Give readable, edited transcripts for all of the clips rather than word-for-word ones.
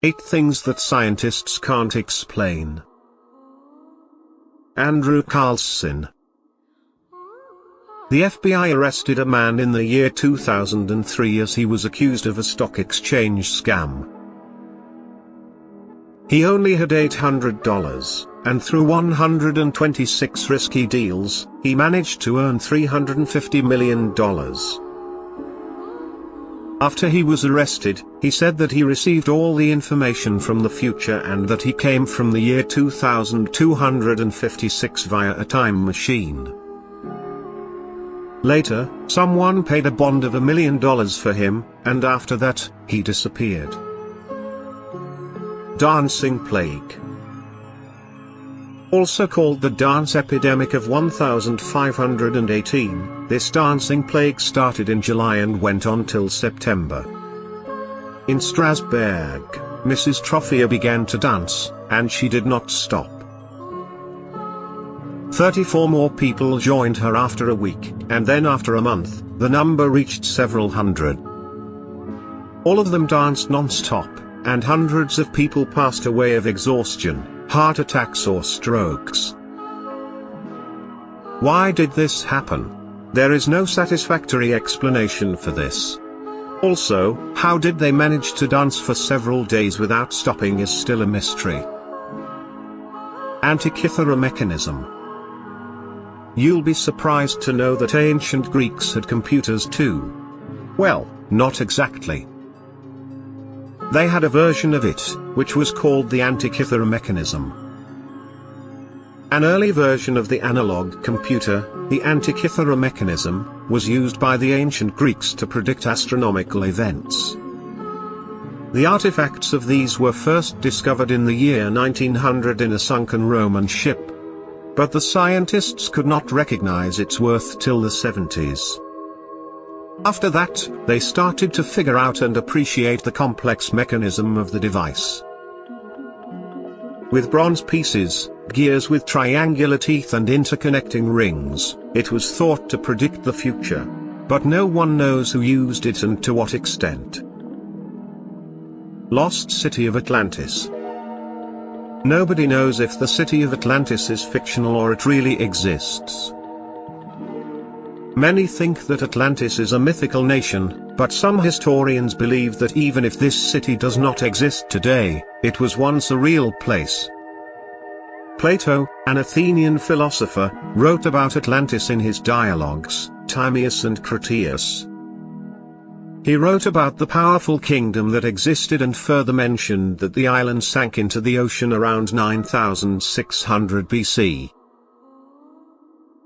8 things that scientists can't explain. Andrew Carlson. The FBI arrested a man in the year 2003 as he was accused of a stock exchange scam. He only had $800, and through 126 risky deals, he managed to earn $350 million. After he was arrested, he said that he received all the information from the future and that he came from the year 2256 via a time machine. Later, someone paid a bond of $1 million for him, and after that, he disappeared. Dancing plague. Also called the dance epidemic of 1518, this dancing plague started in July and went on till September. In Strasbourg, Mrs. Troffea began to dance, and she did not stop. 34 more people joined her after a week, and then after a month, the number reached several hundred. All of them danced non-stop, and hundreds of people passed away of exhaustion, heart attacks or strokes. Why did this happen? There is no satisfactory explanation for this. Also, how did they manage to dance for several days without stopping is still a mystery. Antikythera mechanism. You'll be surprised to know that ancient Greeks had computers too. Well, not exactly. They had a version of it, which was called the Antikythera mechanism. An early version of the analog computer, the Antikythera mechanism, was used by the ancient Greeks to predict astronomical events. The artifacts of these were first discovered in the year 1900 in a sunken Roman ship. But the scientists could not recognize its worth till the 70s. After that, they started to figure out and appreciate the complex mechanism of the device. With bronze pieces, gears with triangular teeth and interconnecting rings, it was thought to predict the future. But no one knows who used it and to what extent. Lost City of Atlantis. Nobody knows if the city of Atlantis is fictional or it really exists. Many think that Atlantis is a mythical nation, but some historians believe that even if this city does not exist today, it was once a real place. Plato, an Athenian philosopher, wrote about Atlantis in his dialogues, Timaeus and Critias. He wrote about the powerful kingdom that existed and further mentioned that the island sank into the ocean around 9600 BC.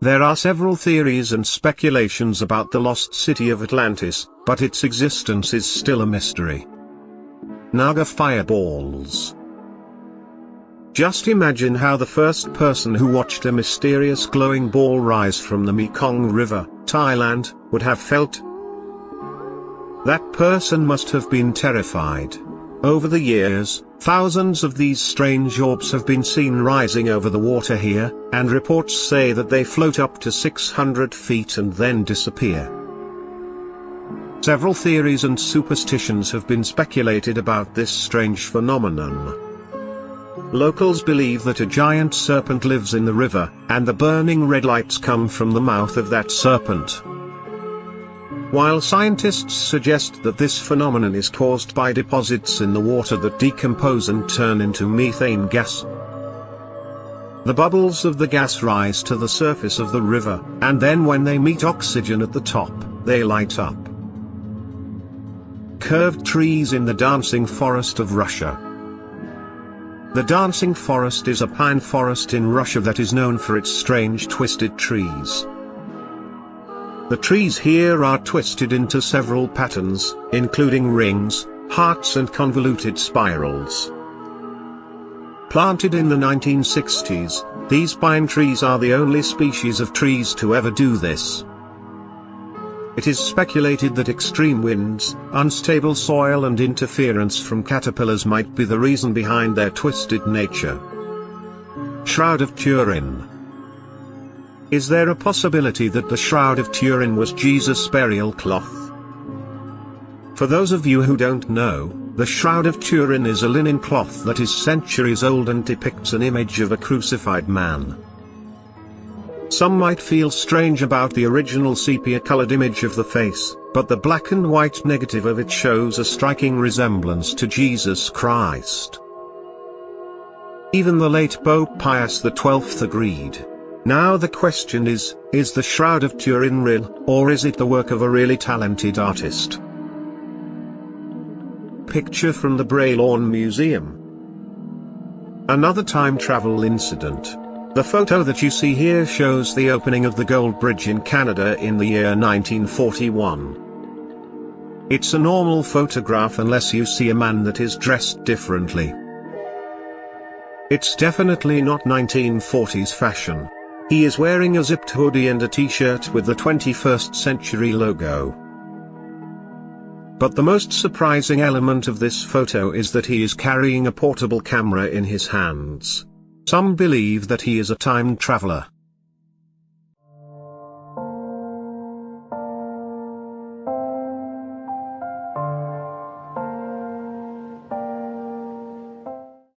There are several theories and speculations about the lost city of Atlantis, but its existence is still a mystery. Naga fireballs. Just imagine how the first person who watched a mysterious glowing ball rise from the Mekong River, Thailand, would have felt. That person must have been terrified. Over the years, thousands of these strange orbs have been seen rising over the water here, and reports say that they float up to 600 feet and then disappear. Several theories and superstitions have been speculated about this strange phenomenon. Locals believe that a giant serpent lives in the river, and the burning red lights come from the mouth of that serpent. While scientists suggest that this phenomenon is caused by deposits in the water that decompose and turn into methane gas. The bubbles of the gas rise to the surface of the river, and then when they meet oxygen at the top, they light up. Curved trees in the dancing forest of Russia. The dancing forest is a pine forest in Russia that is known for its strange twisted trees. The trees here are twisted into several patterns, including rings, hearts and convoluted spirals. Planted in the 1960s, these pine trees are the only species of trees to ever do this. It is speculated that extreme winds, unstable soil and interference from caterpillars might be the reason behind their twisted nature. Shroud of Turin. Is there a possibility that the Shroud of Turin was Jesus' burial cloth? For those of you who don't know, The Shroud of Turin is a linen cloth that is centuries old and depicts an image of a crucified man. Some might feel strange about the original sepia-colored image of the face, but the black and white negative of it shows a striking resemblance to Jesus Christ. Even the late Pope Pius XII agreed. Now the question is the Shroud of Turin real, or is it the work of a really talented artist? Picture from the Braylorn Museum. Another time travel incident. The photo that you see here shows the opening of the Gold Bridge in Canada in the year 1941. It's a normal photograph unless you see a man that is dressed differently. It's definitely not 1940s fashion. He is wearing a zipped hoodie and a t-shirt with the 21st century logo. But the most surprising element of this photo is that he is carrying a portable camera in his hands. Some believe that he is a time traveler.